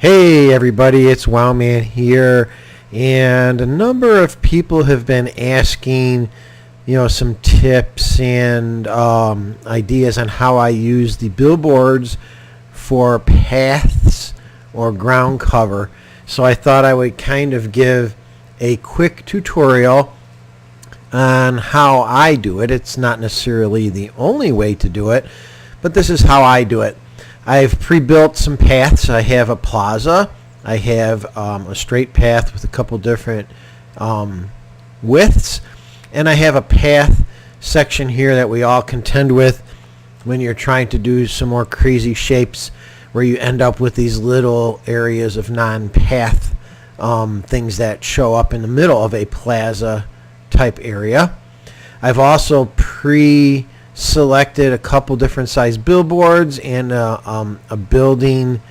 Hey everybody, it's Wowman here, and a number of people have been asking, some tips and ideas on how I use the billboards for paths or ground cover. So I thought I would kind of give a quick tutorial on how I do it. It's not necessarily the only way to do it, but this is how I do it. I've pre-built some paths. I have a plaza. I have a straight path with a couple different widths. And I have a path section here that we all contend with when you're trying to do some more crazy shapes where you end up with these little areas of non-path things that show up in the middle of a plaza type area. I've also selected a couple different size billboards and a building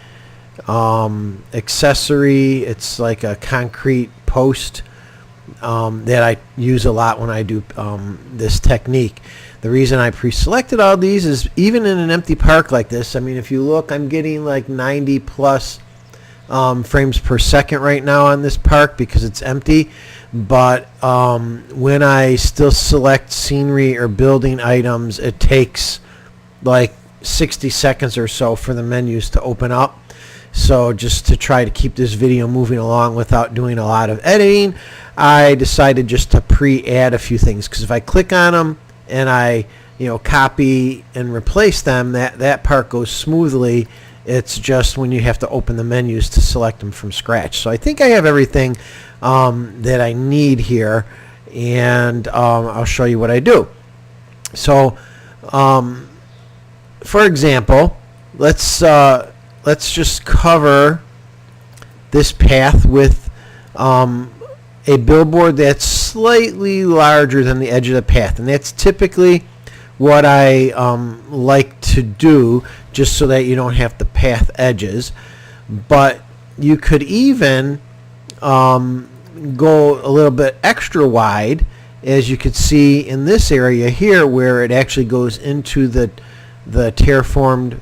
accessory. It's like a concrete post that I use a lot when I do this technique. The reason I pre-selected all these is even in an empty park like this, I mean, if you look, I'm getting like 90 plus frames per second right now on this park because it's empty. But when I still select scenery or building items, it takes like 60 seconds or so for the menus to open up. So just to try to keep this video moving along without doing a lot of editing, I decided just to pre-add a few things, because if I click on them and I copy and replace them, that part goes smoothly. It's just when you have to open the menus to select them from scratch. So I think I have everything that I need here, and I'll show you what I do. So, for example, let's just cover this path with a billboard that's slightly larger than the edge of the path, and that's typically what I like to do, just so that you don't have the path edges. But you could even go a little bit extra wide, as you could see in this area here, where it actually goes into the terraformed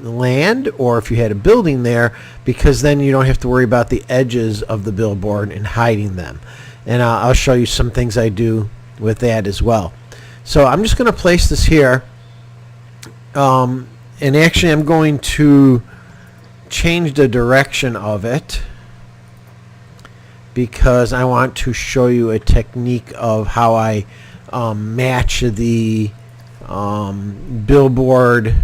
land, or if you had a building there, because then you don't have to worry about the edges of the billboard and hiding them. And I'll show you some things I do with that as well. So I'm just going to place this here, and actually I'm going to change the direction of it because I want to show you a technique of how I match the billboard,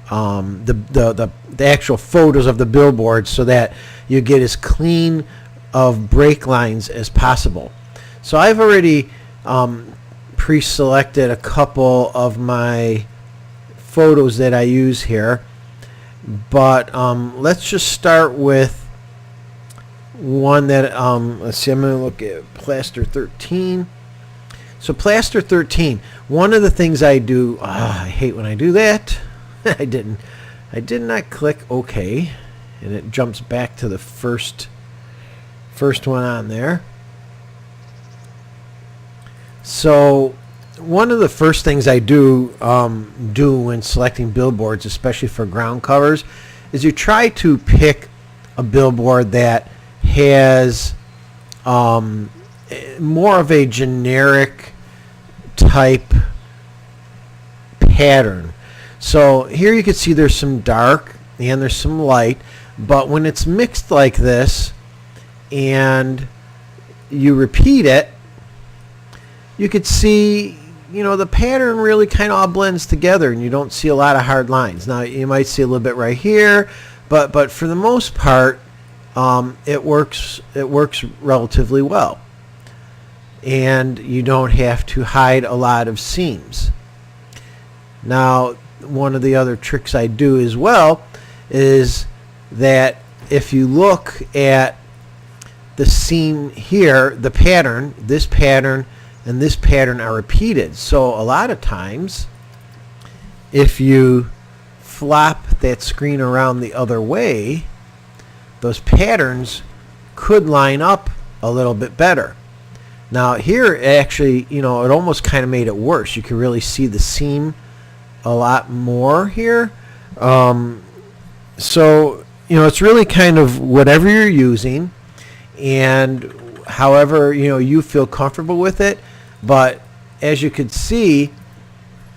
the actual photos of the billboard, so that you get as clean of break lines as possible. So I've already pre-selected a couple of my photos that I use here, but let's just start with one that let's see, I'm going to look at Plaster 13. So Plaster 13, one of the things I do, I hate when I do that. I did not click OK, and it jumps back to the first one on there. So one of the first things I do when selecting billboards, especially for ground covers, is you try to pick a billboard that has more of a generic type pattern. So here you can see there's some dark and there's some light, but when it's mixed like this and you repeat it, you could see the pattern really kind of all blends together, and you don't see a lot of hard lines. Now you might see a little bit right here, but for the most part it works relatively well, and you don't have to hide a lot of seams. Now, one of the other tricks I do as well is that if you look at the seam here, the pattern, this pattern and this pattern are repeated. So a lot of times, if you flop that screen around the other way, those patterns could line up a little bit better. Now here, actually, it almost kind of made it worse. You can really see the seam a lot more here. So it's really kind of whatever you're using, and however you feel comfortable with it. But as you could see,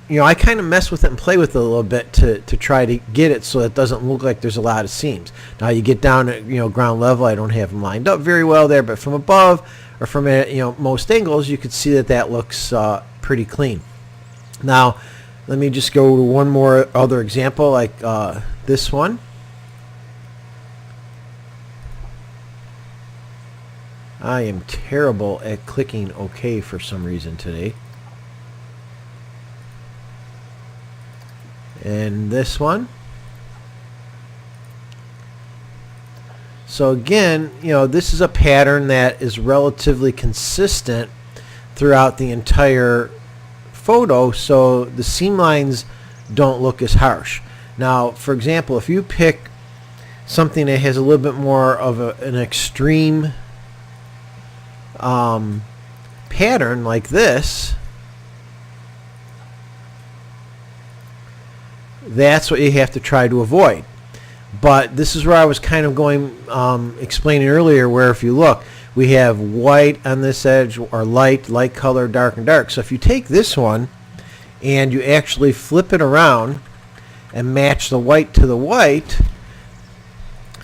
I kind of mess with it and play with it a little bit to try to get it so it doesn't look like there's a lot of seams. Now you get down at ground level, I don't have them lined up very well there, but from above or from most angles, you could see that looks pretty clean. Now let me just go to one more other example, like this one. I am terrible at clicking OK for some reason today. And this one. So again, this is a pattern that is relatively consistent throughout the entire photo, so the seam lines don't look as harsh. Now, for example, if you pick something that has a little bit more of an extreme pattern like this, that's what you have to try to avoid. But this is where I was kind of going, explaining earlier, where if you look, we have white on this edge, or light color, dark, and dark. So if you take this one and you actually flip it around and match the white to the white,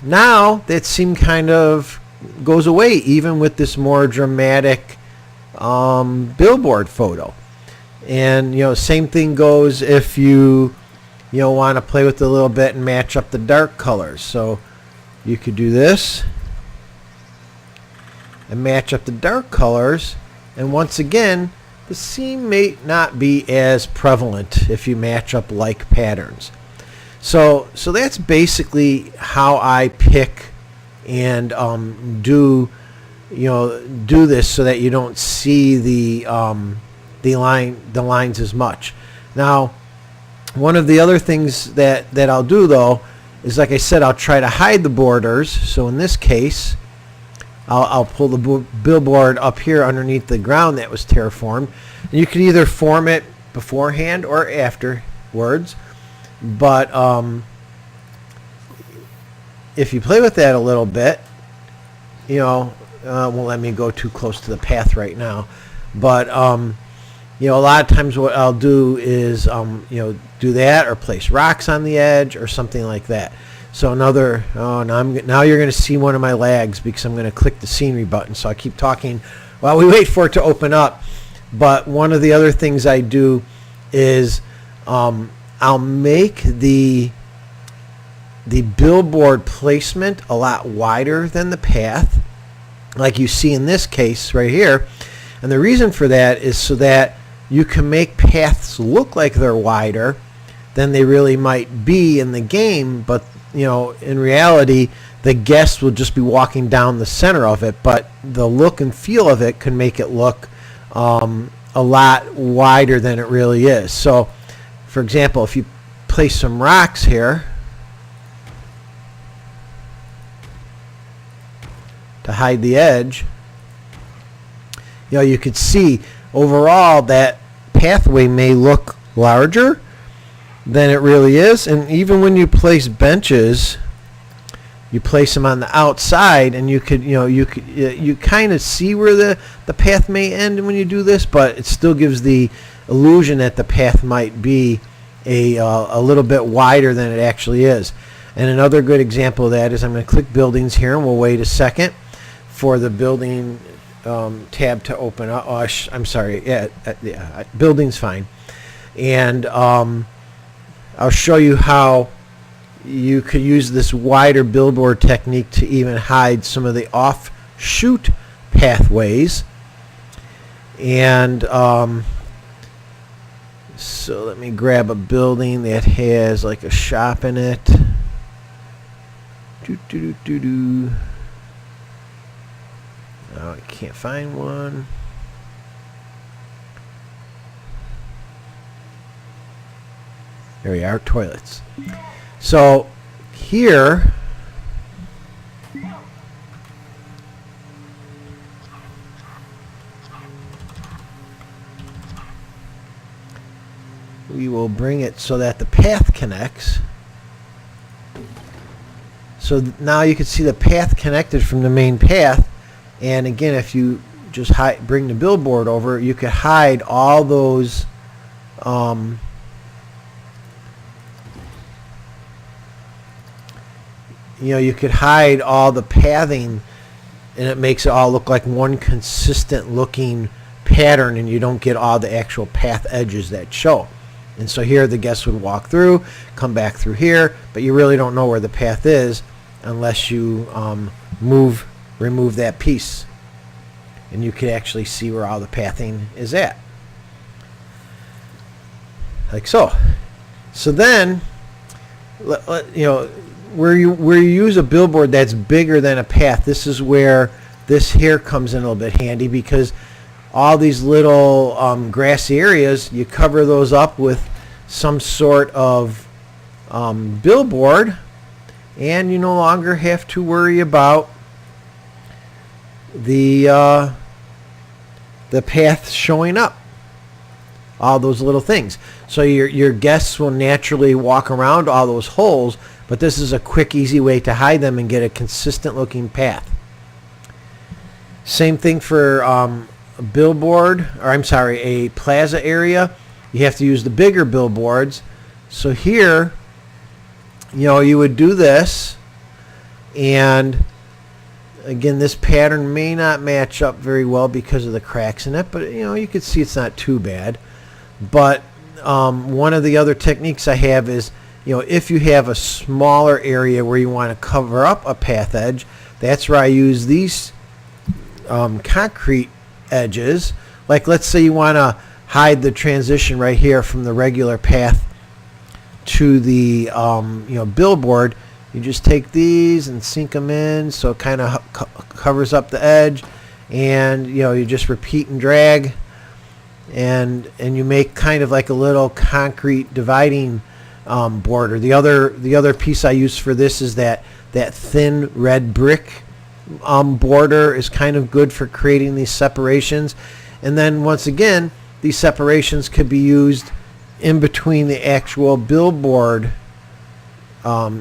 now that seam kind of goes away, even with this more dramatic billboard photo. And same thing goes if you want to play with it a little bit and match up the dark colors. So you could do this and match up the dark colors, and once again the seam may not be as prevalent if you match up like patterns. So that's basically how I pick and do this so that you don't see the lines as much. Now, one of the other things that I'll do, though, is, like I said, I'll try to hide the borders. So in this case, I'll pull the billboard up here underneath the ground that was terraformed. And you could either form it beforehand or afterwards. But if you play with that a little bit, won't let me go too close to the path right now. But a lot of times what I'll do is do that, or place rocks on the edge or something like that. So now you're going to see one of my lags because I'm going to click the scenery button. So I keep talking while we wait for it to open up. But one of the other things I do is I'll make the billboard placement a lot wider than the path, like you see in this case right here. And the reason for that is so that you can make paths look like they're wider than they really might be in the game, but in reality the guest will just be walking down the center of it, but the look and feel of it can make it look a lot wider than it really is. So for example, if you place some rocks here to hide the edge, you could see overall that pathway may look larger than it really is. And even when you place benches, you place them on the outside, and you kind of see where the path may end when you do this, but it still gives the illusion that the path might be a little bit wider than it actually is. And another good example of that is I'm going to click buildings here, and we'll wait a second for the building tab to open up. Oh, I'm sorry. Yeah, building's fine. And I'll show you how you could use this wider billboard technique to even hide some of the offshoot pathways. And so let me grab a building that has like a shop in it. Oh, I can't find one. There we are, toilets. So here, we will bring it so that the path connects. So now you can see the path connected from the main path. And again, if you just bring the billboard over, you could hide all those you could hide all the pathing, and it makes it all look like one consistent looking pattern, and you don't get all the actual path edges that show. And so here the guest would walk through, come back through here, but you really don't know where the path is unless you remove that piece, and you could actually see where all the pathing is at, like so. So then, where you use a billboard that's bigger than a path, this is where this here comes in a little bit handy, because all these little grassy areas, you cover those up with some sort of billboard, and you no longer have to worry about the path showing up, all those little things. So your guests will naturally walk around all those holes, but this is a quick, easy way to hide them and get a consistent looking path. Same thing for a billboard, or a plaza area. You have to use the bigger billboards. So here, you would do this, and again, this pattern may not match up very well because of the cracks in it, but you can see it's not too bad. But one of the other techniques I have is, if you have a smaller area where you want to cover up a path edge, that's where I use these concrete edges. Like, let's say you want to hide the transition right here from the regular path to the billboard. You just take these and sink them in so it kind of covers up the edge, and you just repeat and drag, and you make kind of like a little concrete dividing border. The other piece I use for this is that thin red brick border is kind of good for creating these separations. And then once again, these separations could be used in between the actual billboard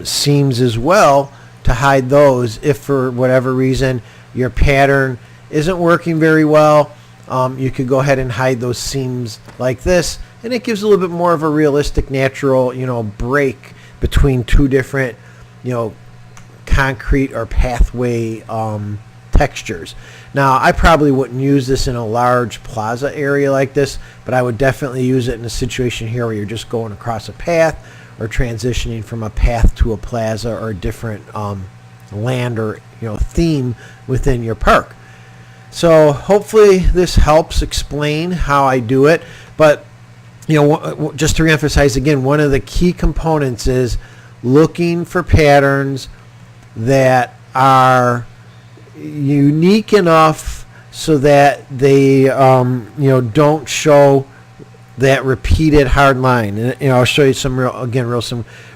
seams as well, to hide those if for whatever reason your pattern isn't working very well. You could go ahead and hide those seams like this, and it gives a little bit more of a realistic, natural break between two different concrete or pathway textures. Now, I probably wouldn't use this in a large plaza area like this, but I would definitely use it in a situation here where you're just going across a path or transitioning from a path to a plaza or a different land or theme within your park. So hopefully this helps explain how I do it. But just to reemphasize again, one of the key components is looking for patterns that are unique enough so that they don't show that repeated hard line. And I'll show you some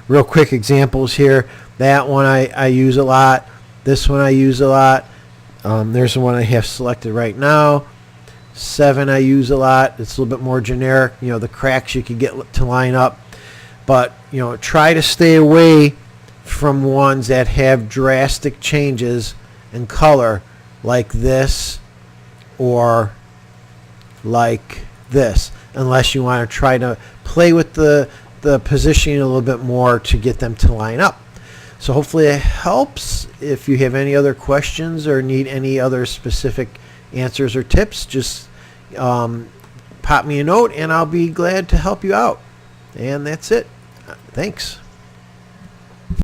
real quick examples here. That one I use a lot. This one I use a lot. There's the one I have selected right now. 7 I use a lot. It's a little bit more generic. The cracks you could get to line up. But try to stay away from ones that have drastic changes in color, like this or like this, unless you want to try to play with the positioning a little bit more to get them to line up. So hopefully it helps. If you have any other questions or need any other specific answers or tips, just pop me a note and I'll be glad to help you out. And that's it. Thanks.